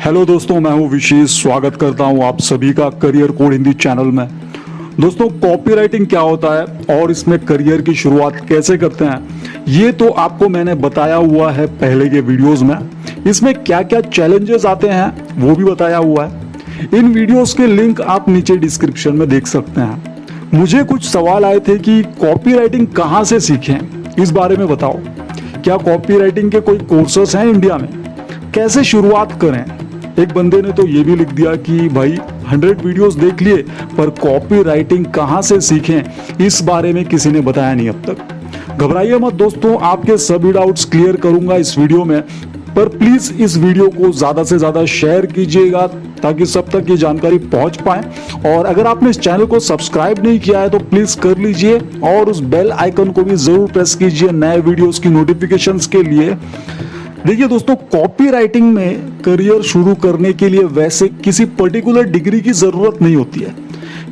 Hello दोस्तों, मैं हूं विशेष। स्वागत करता हूं आप सभी का करियर कोड हिंदी चैनल में। दोस्तों, कॉपीराइटिंग क्या होता है और इसमें करियर की शुरुआत कैसे करते हैं, ये तो आपको मैंने बताया हुआ है पहले के वीडियोस में। इसमें क्या क्या चैलेंजेस आते हैं वो भी बताया हुआ है। इन वीडियोस के लिंक आप नीचे डिस्क्रिप्शन में देख सकते हैं। मुझे कुछ सवाल आए थे कि कॉपीराइटिंग कहाँ से सीखें, इस बारे में बताओ। क्या कॉपीराइटिंग के कोई कोर्सेस हैं इंडिया में? कैसे शुरुआत करें? एक बंदे ने तो ये भी लिख दिया कि भाई 100 वीडियोस देख लिए पर कॉपी राइटिंग कहाँ से सीखें, इस बारे में किसी ने बताया नहीं अब तक। घबराइए मत दोस्तों, आपके सभी डाउट्स क्लियर करूंगा इस वीडियो में। पर प्लीज इस वीडियो को ज्यादा से ज्यादा शेयर कीजिएगा ताकि सब तक ये जानकारी पहुंच पाए। और अगर आपने इस चैनल को सब्सक्राइब नहीं किया है तो प्लीज कर लीजिए और उस बेल आइकन को भी जरूर प्रेस कीजिए नए वीडियोस की नोटिफिकेशंस के लिए। देखिए दोस्तों, कॉपी राइटिंग में करियर शुरू करने के लिए वैसे किसी पर्टिकुलर डिग्री की जरूरत नहीं होती है।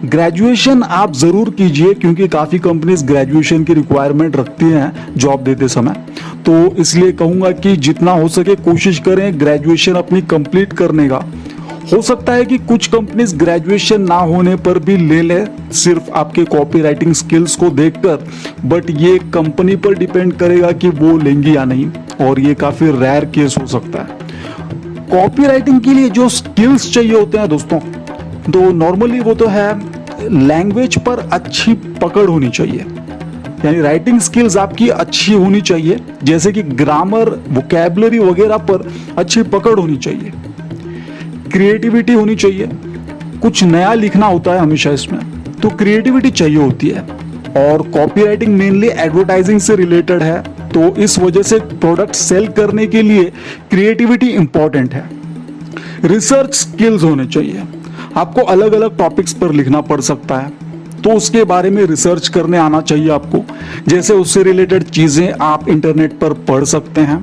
ग्रेजुएशन आप जरूर कीजिए क्योंकि काफी कंपनीज ग्रेजुएशन की रिक्वायरमेंट रखती हैं जॉब देते समय। तो इसलिए कहूंगा कि जितना हो सके कोशिश करें ग्रेजुएशन अपनी कंप्लीट करने का। हो सकता है कि कुछ कंपनीज ग्रेजुएशन ना होने पर भी ले ले सिर्फ आपके कॉपी राइटिंग स्किल्स को देखकर, बट ये कंपनी पर डिपेंड करेगा कि वो लेंगी या नहीं, और ये काफी रेयर केस हो सकता है। कॉपी राइटिंग के लिए जो स्किल्स चाहिए होते हैं दोस्तों, तो नॉर्मली वो तो है लैंग्वेज पर अच्छी पकड़ होनी चाहिए, यानी राइटिंग स्किल्स आपकी अच्छी होनी चाहिए, जैसे कि ग्रामर, वोकैबुलरी वगैरह पर अच्छी पकड़ होनी चाहिए। क्रिएटिविटी होनी चाहिए, कुछ नया लिखना होता है हमेशा इसमें, तो क्रिएटिविटी चाहिए होती है। और कॉपीराइटिंग मेनली एडवर्टाइजिंग से रिलेटेड है, तो इस वजह से प्रोडक्ट सेल करने के लिए क्रिएटिविटी इंपॉर्टेंट है। रिसर्च स्किल्स होने चाहिए, आपको अलग अलग टॉपिक्स पर लिखना पड़ सकता है, तो उसके बारे में रिसर्च करने आना चाहिए आपको। जैसे उससे रिलेटेड चीजें आप इंटरनेट पर पढ़ सकते हैं।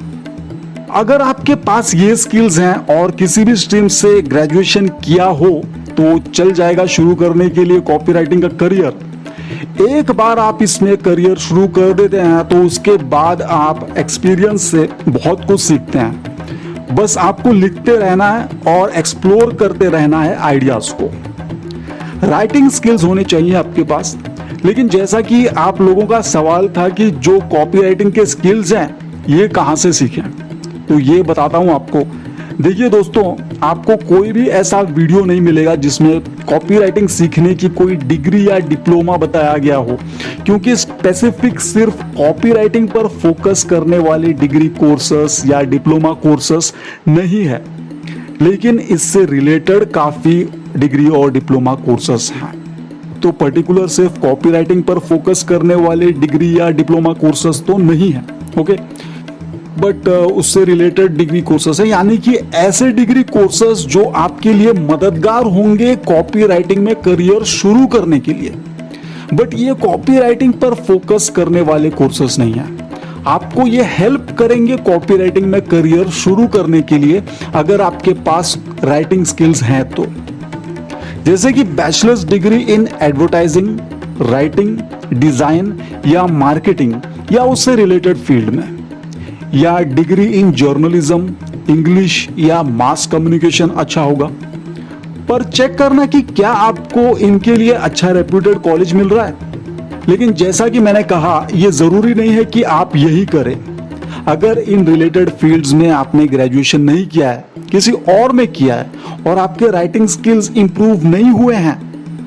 अगर आपके पास ये स्किल्स हैं और किसी भी स्ट्रीम से ग्रेजुएशन किया हो तो चल जाएगा शुरू करने के लिए कॉपीराइटिंग का करियर। एक बार आप इसमें करियर शुरू कर देते हैं तो उसके बाद आप एक्सपीरियंस से बहुत कुछ सीखते हैं। बस आपको लिखते रहना है और एक्सप्लोर करते रहना है आइडियाज को। राइटिंग स्किल्स होने चाहिए आपके पास। लेकिन जैसा कि आप लोगों का सवाल था कि जो कॉपीराइटिंग के स्किल्स हैं ये कहाँ से सीखें, तो ये बताता हूं आपको। देखिए दोस्तों, आपको कोई भी ऐसा वीडियो नहीं मिलेगा जिसमें कॉपीराइटिंग सीखने की कोई डिग्री या डिप्लोमा बताया गया हो, क्योंकि स्पेसिफिक सिर्फ कॉपीराइटिंग पर फोकस करने वाले डिग्री कोर्सेस या डिप्लोमा कोर्सेस नहीं है, लेकिन इससे रिलेटेड काफी डिग्री और डिप्लोमा कोर्सेस हैं। तो पर्टिकुलर सिर्फ कॉपीराइटिंग पर फोकस करने वाले डिग्री या डिप्लोमा कोर्सेस तो नहीं है, ओके, बट उससे रिलेटेड डिग्री कोर्सेस है, यानी कि ऐसे डिग्री कोर्सेस जो आपके लिए मददगार होंगे कॉपी राइटिंग में करियर शुरू करने के लिए। बट ये कॉपी राइटिंग पर फोकस करने वाले कोर्सेस नहीं है। आपको ये हेल्प करेंगे कॉपी राइटिंग में करियर शुरू करने के लिए अगर आपके पास राइटिंग स्किल्स हैं तो। जैसे कि bachelors degree in advertising, writing, design या मार्केटिंग या उससे रिलेटेड फील्ड में, या डिग्री इन जर्नलिज्म, इंग्लिश या मास कम्युनिकेशन अच्छा होगा। पर चेक करना कि क्या आपको इनके लिए अच्छा रेप्यूटेड कॉलेज मिल रहा है। लेकिन जैसा कि मैंने कहा, यह जरूरी नहीं है कि आप यही करें। अगर इन रिलेटेड फील्ड्स में आपने ग्रेजुएशन नहीं किया है, किसी और में किया है और आपके राइटिंग स्किल्स इंप्रूव नहीं हुए हैं,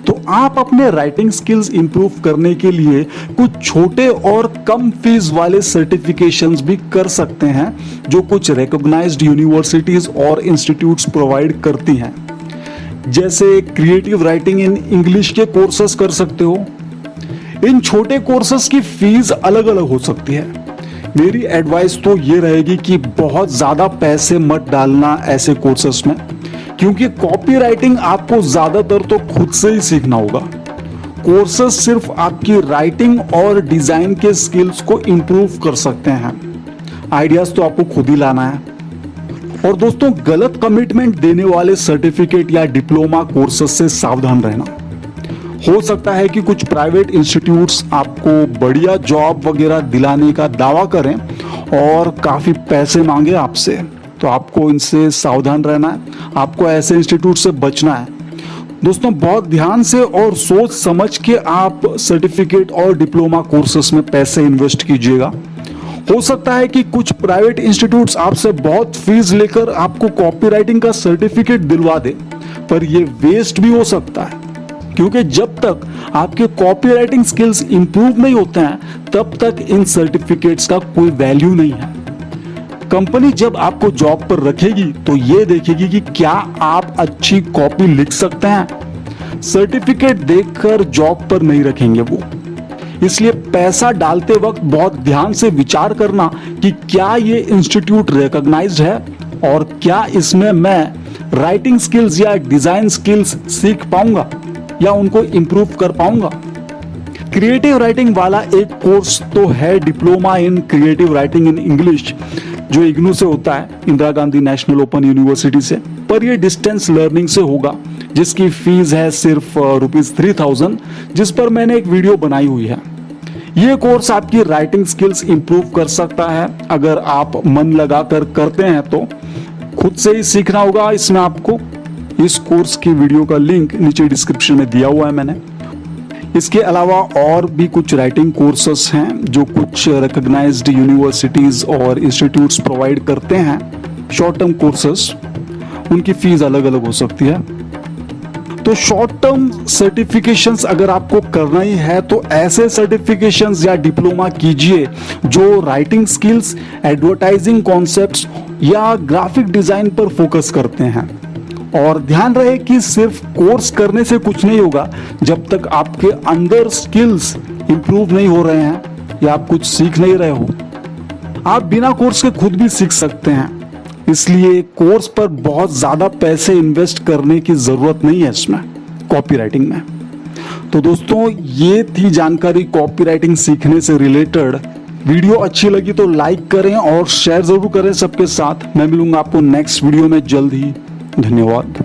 तो आप अपने राइटिंग स्किल्स इंप्रूव करने के लिए कुछ छोटे और कम फीस वाले सर्टिफिकेशंस भी कर सकते हैं जो कुछ रिकॉग्नाइज्ड यूनिवर्सिटीज और इंस्टीट्यूट्स प्रोवाइड करती हैं। जैसे क्रिएटिव राइटिंग इन इंग्लिश के कोर्सेस कर सकते हो। इन छोटे कोर्सेस की फीस अलग अलग हो सकती है। मेरी एडवाइस तो ये रहेगी कि बहुत ज्यादा पैसे मत डालना ऐसे कोर्सेस में, क्योंकि कॉपी राइटिंग आपको ज्यादातर तो खुद से ही सीखना होगा। कोर्सेस सिर्फ आपकी राइटिंग और डिजाइन के स्किल्स को इंप्रूव कर सकते हैं। आइडियाज तो आपको खुद ही लाना है। और दोस्तों, गलत कमिटमेंट देने वाले सर्टिफिकेट या डिप्लोमा कोर्सेस से सावधान रहना। हो सकता है कि कुछ प्राइवेट इंस्टीट्यूट्स आपको बढ़िया जॉब वगैरह दिलाने का दावा करें और काफी पैसे मांगे आपसे, तो आपको इनसे सावधान रहना है, आपको ऐसे इंस्टीट्यूट से बचना है। दोस्तों बहुत ध्यान से और सोच समझ के आप सर्टिफिकेट और डिप्लोमा कोर्सेस में पैसे इन्वेस्ट कीजिएगा। हो सकता है कि कुछ प्राइवेट इंस्टीट्यूट्स आपसे बहुत फीस लेकर आपको कॉपीराइटिंग का सर्टिफिकेट दिलवा दे, पर यह वेस्ट भी हो सकता है, क्योंकि जब तक आपके कॉपीराइटिंग स्किल्स इंप्रूव नहीं होते हैं तब तक इन सर्टिफिकेट्स का कोई वैल्यू नहीं है। कंपनी जब आपको जॉब पर रखेगी तो ये देखेगी कि क्या आप अच्छी कॉपी लिख सकते हैं। सर्टिफिकेट देखकर जॉब पर नहीं रखेंगे वो। इसलिए पैसा डालते वक्त बहुत ध्यान से विचार करना कि क्या ये इंस्टीट्यूट रिकॉग्नाइज्ड है और क्या इसमें मैं राइटिंग स्किल्स या डिजाइन स्किल्स सीख पाऊंगा या उनको इंप्रूव कर पाऊंगा। क्रिएटिव राइटिंग वाला एक कोर्स तो है, diploma in creative writing in English, जो इग्नू से होता है, Indira Gandhi national open university से, पर यह डिस्टेंस लर्निंग से होगा, जिसकी फीस है सिर्फ ₹3000, जिस पर मैंने एक वीडियो बनाई हुई है। यह कोर्स आपकी राइटिंग स्किल्स इंप्रूव कर सकता है अगर आप मन लगाकर करते हैं तो। खुद से ही सीखना होगा इसमें आपको। इस कोर्स की वीडियो का लिंक नीचे डिस्क्रिप्शन में दिया हुआ है मैंने। इसके अलावा और भी कुछ राइटिंग कोर्सेस हैं जो कुछ रिकॉग्नाइज्ड यूनिवर्सिटीज और इंस्टीट्यूट्स प्रोवाइड करते हैं, शॉर्ट टर्म कोर्सेस। उनकी फीस अलग अलग हो सकती है। तो शॉर्ट टर्म सर्टिफिकेशंस अगर आपको करना ही है तो ऐसे सर्टिफिकेशंस या डिप्लोमा कीजिए जो राइटिंग स्किल्स, एडवर्टाइजिंग कॉन्सेप्ट्स या ग्राफिक डिजाइन पर फोकस करते हैं। और ध्यान रहे कि सिर्फ कोर्स करने से कुछ नहीं होगा जब तक आपके अंदर स्किल्स इंप्रूव नहीं हो रहे हैं या आप कुछ सीख नहीं रहे हो। आप बिना कोर्स के खुद भी सीख सकते हैं, इसलिए कोर्स पर बहुत ज्यादा पैसे इन्वेस्ट करने की जरूरत नहीं है इसमें, कॉपीराइटिंग में। तो दोस्तों ये थी जानकारी कॉपीराइटिंग सीखने से रिलेटेड। वीडियो अच्छी लगी तो लाइक करें और शेयर जरूर करें सबके साथ। मैं मिलूंगा आपको नेक्स्ट वीडियो में जल्द ही। धन्यवाद।